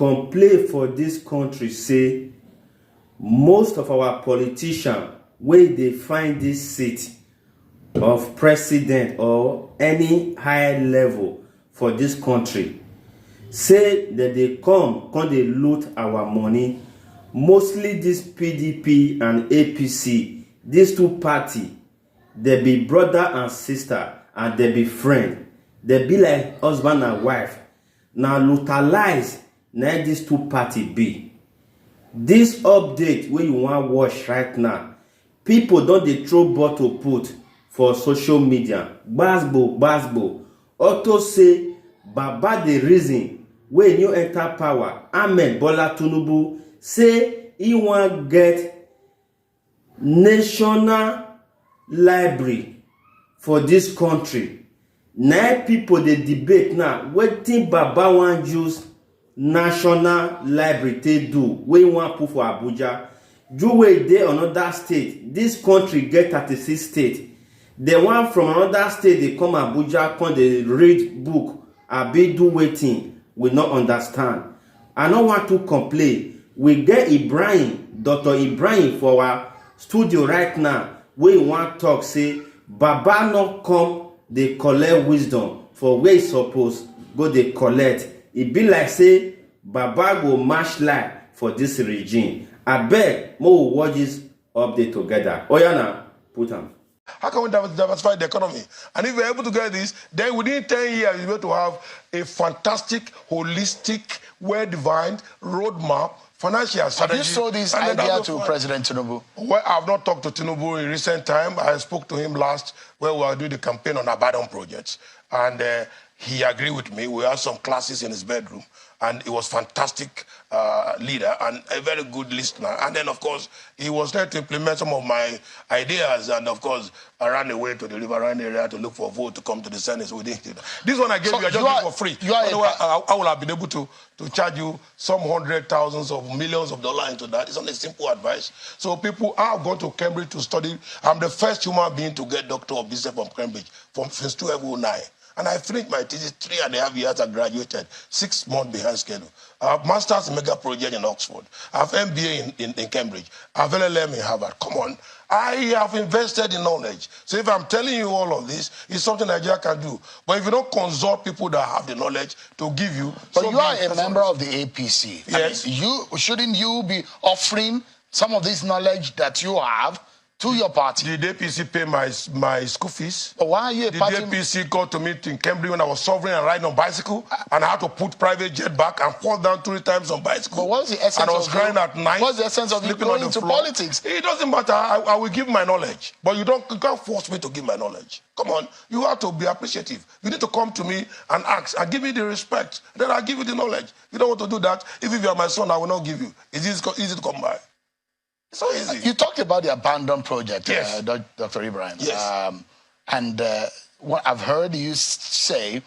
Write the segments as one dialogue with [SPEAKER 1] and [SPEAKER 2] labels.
[SPEAKER 1] complain for this country say most of our politicians where they find this seat of president or any high level for this country say that they come they loot our money. Mostly this PDP and APC, these two parties, they be brother and sister and they be friend. They be like husband and wife. Now lootalize now these two parties be. This update where you want to watch right now, people don't they throw bottle put for social media. Basbo. Auto say Baba the reason when you enter power, Ahmed Bola Tinubu say he want get national library for this country. Now people they debate now wetin Baba want use national library to do. We want put for Abuja. Do way dey another state. This country get 36 states. The one from another state they come Abuja come they read book. Abi do waiting. We not understand. I don't want to complain. We get Ibrahim, Dr. Ibrahim for our studio right now. We want talk say Baba not come they collect wisdom for where he suppose go they collect. It be like say Baba go mash life for this regime. I beg more watch this update together. Oyana, put them.
[SPEAKER 2] How can we diversify the economy? And if we're able to get this, then within 10 years, we're able to have a fantastic, holistic, well-defined roadmap, financial strategy.
[SPEAKER 3] Have you sold this idea to President Tinubu?
[SPEAKER 2] Well, I've not talked to Tinubu in recent time. I spoke to him last where we were doing the campaign on Abadan projects. And he agreed with me. We had some classes in his bedroom. And he was fantastic leader and a very good listener. And then, of course, he was there to implement some of my ideas. And, of course, I ran away to the Riverine area to look for a vote to come to the Senate. So we didn't do that. This one I gave you, I just gave for free. Otherwise, I would have been able to charge you some hundred thousands of millions of dollars into that. It's only simple advice. So people are going to Cambridge to study. I'm the first human being to get Doctor of Business from Cambridge since 2009. And I finished my thesis 3.5 years. I graduated 6 months behind schedule. I have master's in mega project in Oxford. I have MBA in Cambridge. I have LLM in Harvard. Come on. I have invested in knowledge. So if I'm telling you all of this, it's something Nigeria can do. But if you don't consult people that have the knowledge to give you...
[SPEAKER 3] But you are a member of the APC.
[SPEAKER 2] Yes.
[SPEAKER 3] I mean, shouldn't you be offering some of this knowledge that you have to your party?
[SPEAKER 2] Did the APC pay my school fees?
[SPEAKER 3] But why are you a party?
[SPEAKER 2] Did the APC go to me in Cambridge when I was sovereign and riding on bicycle? And I had to put private jet back and fall down 3 times on bicycle.
[SPEAKER 3] But what's the essence
[SPEAKER 2] and I was crying at night.
[SPEAKER 3] What's the essence of you going into politics?
[SPEAKER 2] It doesn't matter. I will give my knowledge. But you can't force me to give my knowledge. Come on. You have to be appreciative. You need to come to me and ask and give me the respect. Then I'll give you the knowledge. You don't want to do that. If you are my son, I will not give you. It's easy to come by. It's so easy.
[SPEAKER 3] You talked about the abandoned project,
[SPEAKER 2] yes.
[SPEAKER 3] Dr. Ibrahim.
[SPEAKER 2] Yes.
[SPEAKER 3] What I've heard you say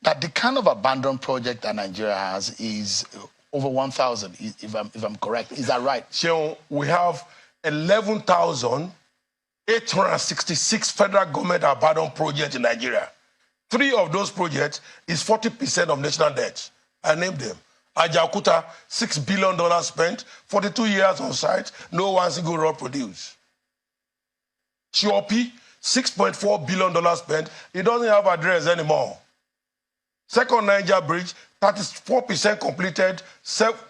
[SPEAKER 3] that the kind of abandoned project that Nigeria has is over 1,000, if I'm correct. Is that right?
[SPEAKER 2] So we have 11,866 federal government abandoned projects in Nigeria. 3 of those projects is 40% of national debt. I named them. Ajaokuta, $6 billion spent, 42 years on site, no one single road produced. Shiopi, $6.4 billion spent, it doesn't have address anymore. Second Niger Bridge, 34% completed,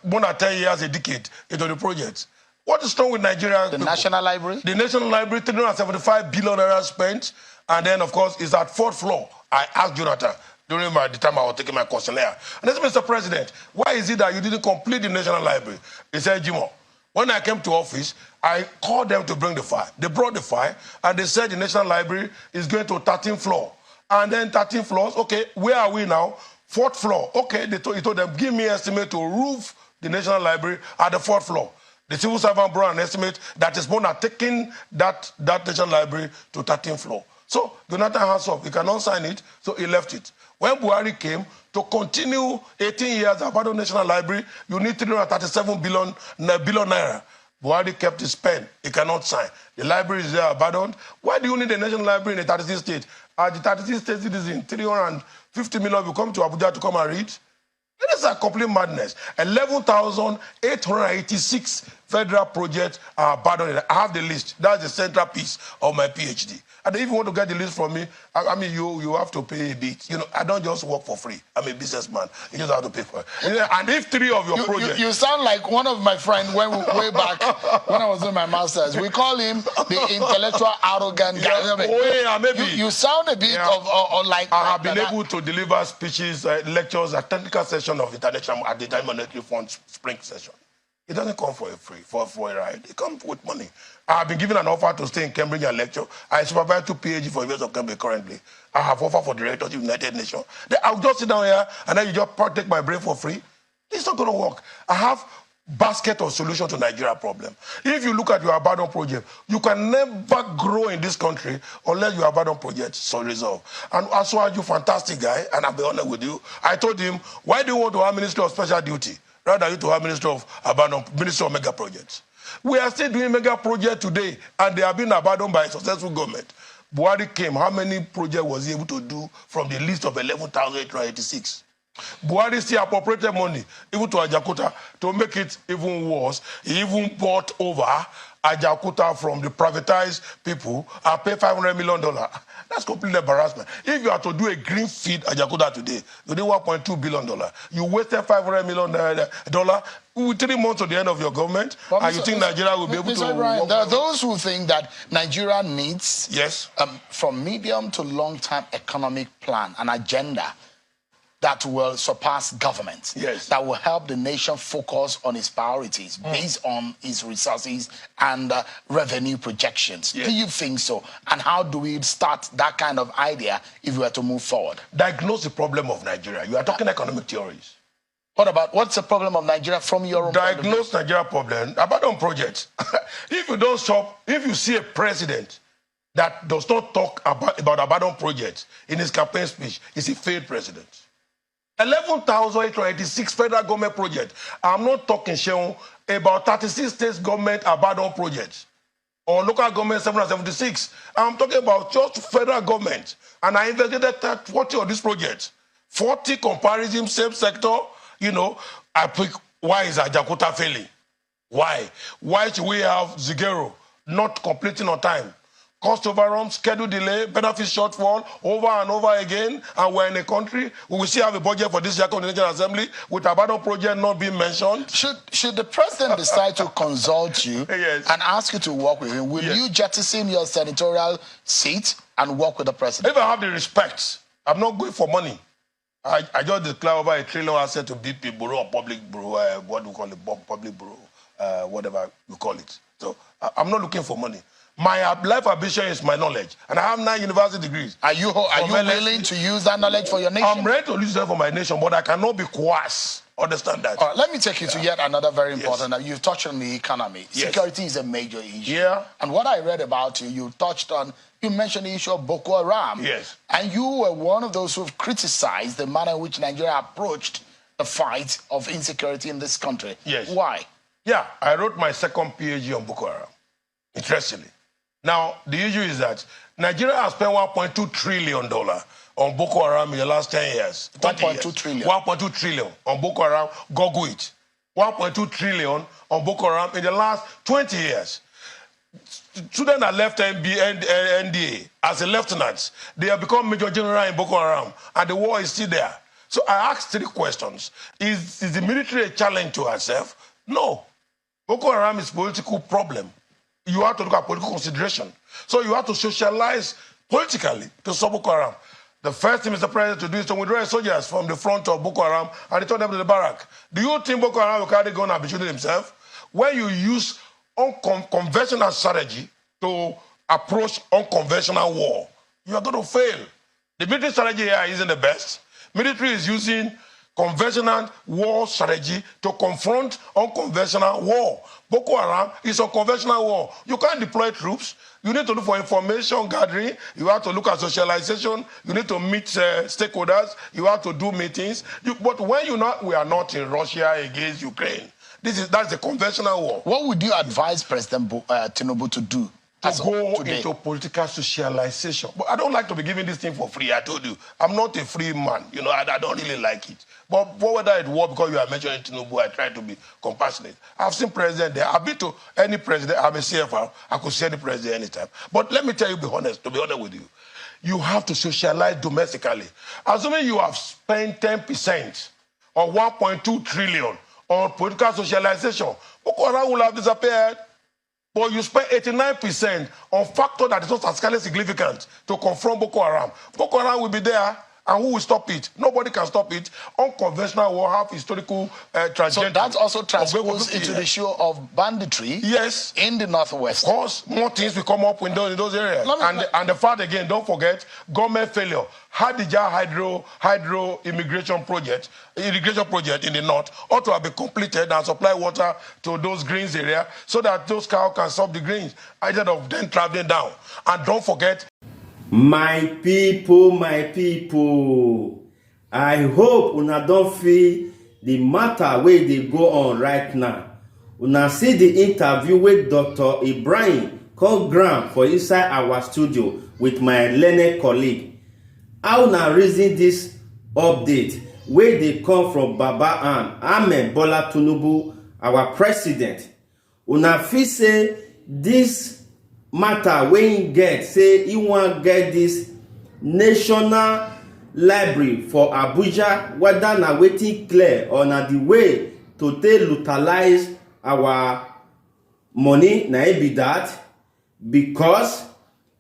[SPEAKER 2] more than 10 years, a decade into the project. What is wrong with Nigeria?
[SPEAKER 3] The National Library?
[SPEAKER 2] The National Library, $375 billion spent, and then, of course, it's at 4th floor. I asked Jonathan, during the time I was taking my questionnaire. And I said, Mr. President, why is it that you didn't complete the National Library? He said, Jimoh, when I came to office, I called them to bring the file. They brought the file, and they said the National Library is going to 13th floor. And then 13 floors, okay, where are we now? 4th floor. Okay, he told them, give me an estimate to roof the National Library at the 4th floor. The civil servant brought an estimate that is more than taking that National Library to 13th floor. So Jonathan hands up, he cannot sign it, so he left it. When Buhari came, to continue 18 years about the National Library, you need 337 billion naira. Buhari kept his pen, he cannot sign. The library is there abandoned. Why do you need a National Library in the 36 states? The 36 state citizens, 350 million will come to Abuja to come and read. It is a complete madness. 11,886 federal projects are abandoned. I have the list. That's the central piece of my PhD. And if you want to get the list from me, I mean, you have to pay a bit. You know, I don't just work for free. I'm a businessman. You just have to pay for it. And if 3 of your projects...
[SPEAKER 3] You sound like one of my friends way back when I was doing my master's. We call him the intellectual arrogant guy.
[SPEAKER 2] Yeah. Oh, yeah, maybe.
[SPEAKER 3] You sound a bit of like...
[SPEAKER 2] I have been able to deliver speeches, lectures, a technical session of International at the Time Monetary Fund spring session. It doesn't come for a free, for a ride. It comes with money. I have been given an offer to stay in Cambridge and lecture. I supervise 2 PhD for University of Cambridge currently. I have offer for directorship of United Nations. I'll just sit down here and then you just take my brain for free. It's not going to work. I have basket of solution to Nigeria problem. If you look at your abandoned project, you can never grow in this country unless your abandoned project so resolve. And Aswaju, you fantastic guy, and I'll be honest with you. I told him, why do you want to have Ministry of Special Duty rather than you to have Ministry of Mega Projects? We are still doing mega projects today, and they have been abandoned by a successful government. Buhari came, how many projects was he able to do from the list of 11,886? Buhari still appropriated money, even to Ajakuta, to make it even worse. He even bought over Ajakuta from the privatized people and paid $500 million. That's complete embarrassment. If you are to do a green feed Ajakuta today, you need $1.2 billion. You wasted $500 million with 3 months to the end of your government, and you think Nigeria will be able to...
[SPEAKER 3] Ibrahim, there are those who think that Nigeria needs,
[SPEAKER 2] yes,
[SPEAKER 3] from medium to long-term economic plan, an agenda that will surpass government,
[SPEAKER 2] yes,
[SPEAKER 3] that will help the nation focus on its priorities based on its resources and revenue projections.
[SPEAKER 2] Yes.
[SPEAKER 3] Do you think so? And how do we start that kind of idea if we were to move forward?
[SPEAKER 2] Diagnose the problem of Nigeria. You are talking economic theories.
[SPEAKER 3] What's the problem of Nigeria from your own
[SPEAKER 2] diagnose Nigeria problem, abandon projects. If you don't stop, if you see a president that does not talk about abandoned projects in his campaign speech, he's a failed president. 11,886 federal government projects. I'm not talking, Sheon, about 36 states government abandoned projects or local government 776. I'm talking about just federal government. And I investigated 40 of these projects. 40 comparison, same sector. You know, I pick, why is Ajakuta failing? Why? Why should we have Ziguero not completing on time? Cost overrun, schedule delay, benefit shortfall, over and over again, and we're in a country, we will still have a budget for this year Constitutional Assembly with abandoned project not being mentioned.
[SPEAKER 3] Should the president decide to consult you
[SPEAKER 2] yes,
[SPEAKER 3] and ask you to work with him, will
[SPEAKER 2] yes,
[SPEAKER 3] you jettison your senatorial seat and work with the president?
[SPEAKER 2] If I have the respect, I'm not going for money. I just declare over $1 trillion asset to BP Bureau or Public Bureau, what do we call it, Public Bureau, whatever you call it. So I'm not looking for money. My life ambition is my knowledge, and I have 9 university degrees.
[SPEAKER 3] Are you willing to use that knowledge for your nation?
[SPEAKER 2] I'm ready to use that for my nation, but I cannot be coerced. Understand that?
[SPEAKER 3] All right, let me take you to yet another very important. Yes. You've touched on the economy. Yes. Security is a major issue.
[SPEAKER 2] Yeah.
[SPEAKER 3] And what I read about you mentioned the issue of Boko Haram.
[SPEAKER 2] Yes.
[SPEAKER 3] And you were one of those who've criticized the manner in which Nigeria approached the fight of insecurity in this country.
[SPEAKER 2] Yes.
[SPEAKER 3] Why?
[SPEAKER 2] Yeah, I wrote my second PhD on Boko Haram, interestingly. Now, the issue is that Nigeria has spent $1.2 trillion on Boko Haram in the last 10 years.
[SPEAKER 3] 1.2 trillion.
[SPEAKER 2] 1.2 trillion on Boko Haram. Google it. 1.2 trillion on Boko Haram in the last 20 years. Students that left NDA as a lieutenant, they have become major general in Boko Haram, and the war is still there. So I asked 3 questions. Is the military a challenge to herself? No. Boko Haram is a political problem. You have to look at political consideration. So you have to socialize politically to stop Boko Haram. The first thing Mr. President to do is to withdraw soldiers from the front of Boko Haram and return them to the barrack. Do you think Boko Haram will carry the gun and be shooting himself? When you use unconventional strategy to approach unconventional war, you are going to fail. The military strategy here isn't the best. Military is using conventional war strategy to confront unconventional war. Boko Haram is a conventional war. You can't deploy troops. You need to look for information gathering. You have to look at socialization. You need to meet stakeholders. You have to do meetings. But when we are not in Russia against Ukraine. That's the conventional war.
[SPEAKER 3] What would you advise President Tinubu to do as
[SPEAKER 2] go
[SPEAKER 3] today?
[SPEAKER 2] into political socialization. But I don't like to be giving this thing for free. I told you, I'm not a free man. You know, I don't really like it. But whether it was because you are mentioning Tinubu, I try to be compassionate. I've seen president there. I've been to any president. I'm a CFR. I could see any president anytime. But let me tell you, to be honest with you, you have to socialize domestically. Assuming you have spent 10% or 1.2 trillion on political socialization, Boko Haram will have disappeared. But you spend 89% on factor that is not statistically significant to confront Boko Haram. Boko Haram will be there, and who will stop it? Nobody can stop it. Unconventional will have historical tragedy.
[SPEAKER 3] So that's also transposed into the issue of banditry.
[SPEAKER 2] Yes.
[SPEAKER 3] In the Northwest.
[SPEAKER 2] Of course, more things will come up in those areas. And the fact again, don't forget, government failure. Hadija hydro irrigation project in the north ought to have been completed and supply water to those greens area so that those cows can stop the greens instead of them traveling down. And don't forget,
[SPEAKER 1] my people, I hope una don't feel the matter where they go on right now. Una see the interview with Dr. Ibrahim called Graham for inside our studio with my learned colleague. How una reason this update where they come from Baba and Ahmed Bola Tinubu, our president? Una feel say this matter wey he get, say he wan get this national library for Abuja, whether na wetin clear or na the way to take utilize our money, na it be that. Because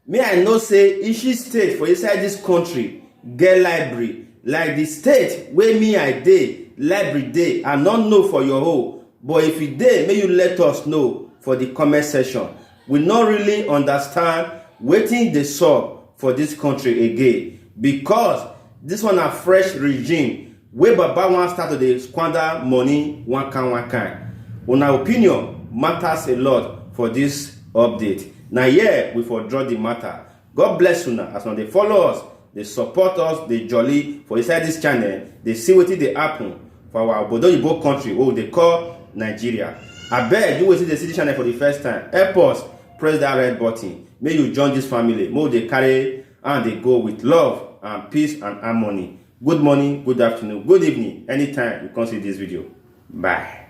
[SPEAKER 1] me I know say each state for inside this country get library, like the state where me I dey library dey. I not know for your whole, but if you dey, may you let us know for the comment section. We not really understand wetin dey sup for this country again, because this one a fresh regime wey Baba wan start to dey squander money one kind. Una opinion matters a lot for this update. Now here we for draw the matter. God bless una as una dey follow us, they support us, they jolly for inside this channel. They see wetin dey happen for our obodo country wey they call Nigeria. Abeg, you wetin dey see this channel for the first time, help us press that red button. May you join this family. May they carry and they go with love and peace and harmony. Good morning, good afternoon, good evening, anytime you can see this video. Bye.